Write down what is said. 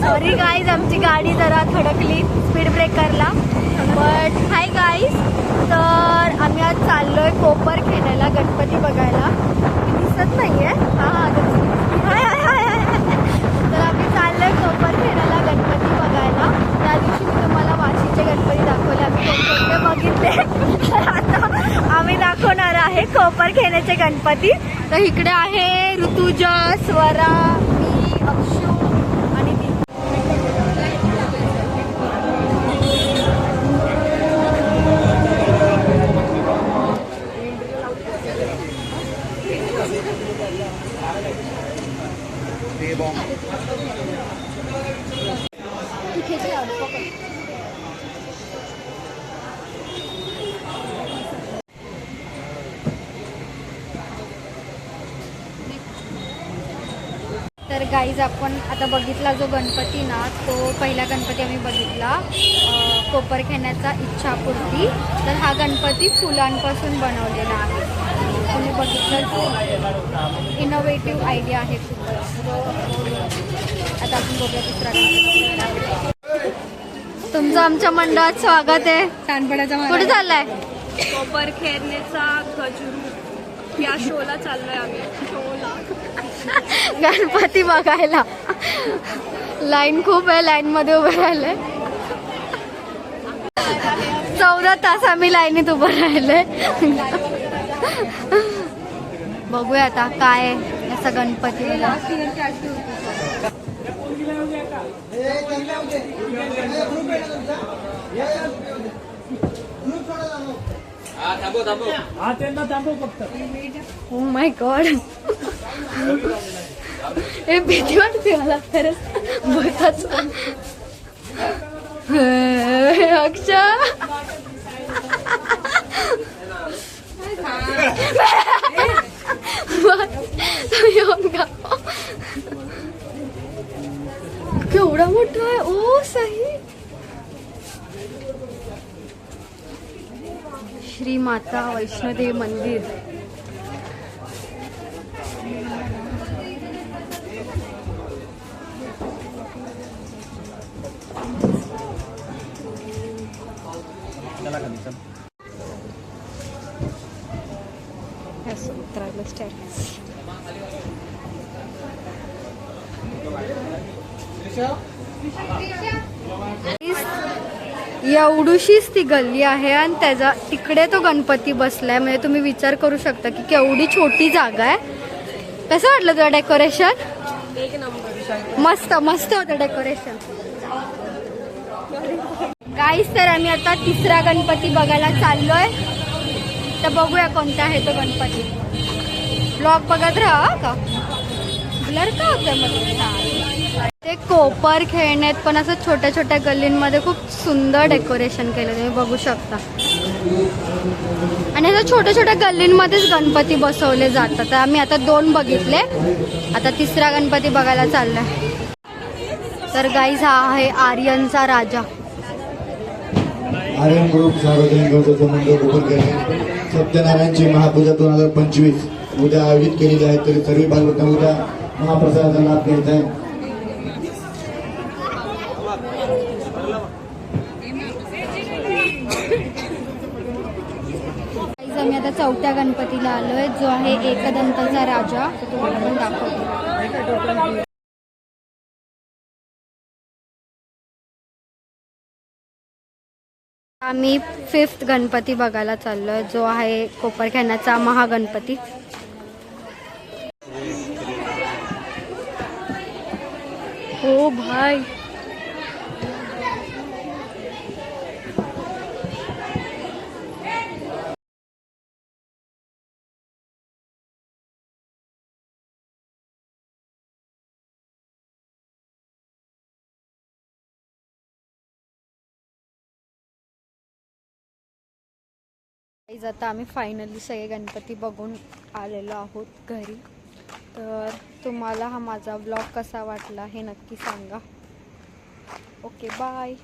Sorry guys, आमची गाडी जरा थडकली स्पीड ब्रेकरला. बट हाय गाईज, तर आम्ही आज चाललोय कोपर खेळायला, गणपती बघायला. दिसत नाहीये. हाय हाय हाय हाय. तर आम्ही चाललोय कोपर खेळायला, गणपती बघायला. त्या दिवशी मी तुम्हाला वाशीचे गणपती दाखवले, आम्ही कोणते बघितले. आता आम्ही दाखवणार आहे कोपर खेळण्याचे गणपती. तर इकडे आहे ऋतुजा, स्वरा, मी, अक्षू आणि ती. तर गाईज, आपण आता बघितला जो गणपती ना, तो पहिला गणपती आम्ही बघितला कोपर खेळण्याचा इच्छापूर्ती. तर हा गणपती फुलांपासून बनवलेला आहे. तुम्ही बघितलं, इनोव्हेटिव्ह आयडिया आहे खूपच. आता आपण बघूया दुसरा गणपती. तुमचं आमच्या मंडळात स्वागत आहे. कुठे चाललाय? कोपर खेळण्याचा गजरू या शोला चाललोय आम्ही. शोला गणपती बघायला लाईन खूप आहे, लाईन मध्ये उभे राहिले. 14 तास आम्ही लाईनीत उभं राहिले. बघूया आता काय असा गणपतीला. ओ माय गॉड, हे भीती वाटते मला खरंच बघताच. अक्षा येऊन का केवढा मोठा आहे. ओ सही. श्री माता वैष्णोदेवी मंदिर. एवढीशीच ती गल्ली आहे आणि त्याचा तिकडे तो गणपती बसलाय. म्हणजे तुम्ही विचार करू शकता की केवढी छोटी जागा आहे. कसं वाटलं तुझं डेकोरेशन? एक नंबर, मस्त मस्त होतं डेकोरेशन. गाईस, तर आम्ही आता तिसरा गणपती बघायला चाललोय. तर बघूया कोणता आहे तो गणपती. ब्लॉग बघत राहा का. ब्लर का होतंय मध्ये. ते कोपर खेळण्यात पण असं छोट्या छोट्या गल्लींमध्ये खूप सुंदर डेकोरेशन केलं, तुम्ही बघू शकता. आणि असं छोट्या छोट्या गल्लींमध्येच गणपती बसवले जातात. तर आम्ही आता 2 बघितले, आता तिसरा गणपती बघायला चाललाय. तर गाईज, हा आहे आर्यनचा राजा. आर्यन ग्रुप सार्वजनिक गणेशोत्सव मंडळ कोपर खेळणे सत्यनारायणची महापूजा 2025 उद्या आयोजित केलेली आहे. तरी सर्व बालकांना उद्या महाप्रसादाचा लाभ घ्यायचा आहे. आम्ही आता 4थ्या गणपतीला आलोय, जो आहे एकदंताचा राजा. तुम्हाला पण दाखवतो. आम्ही 5th गणपती बघायला चाललोय, जो आहे कोपर खेळण्याचा महागणपती. ओ भाई, आता आम्ही फायनली सगळे गणपती बघून आलेलो आहोत घरी. तर तुम्हाला हा माझा ब्लॉग कसा वाटला हे नक्की सांगा. Okay, bye.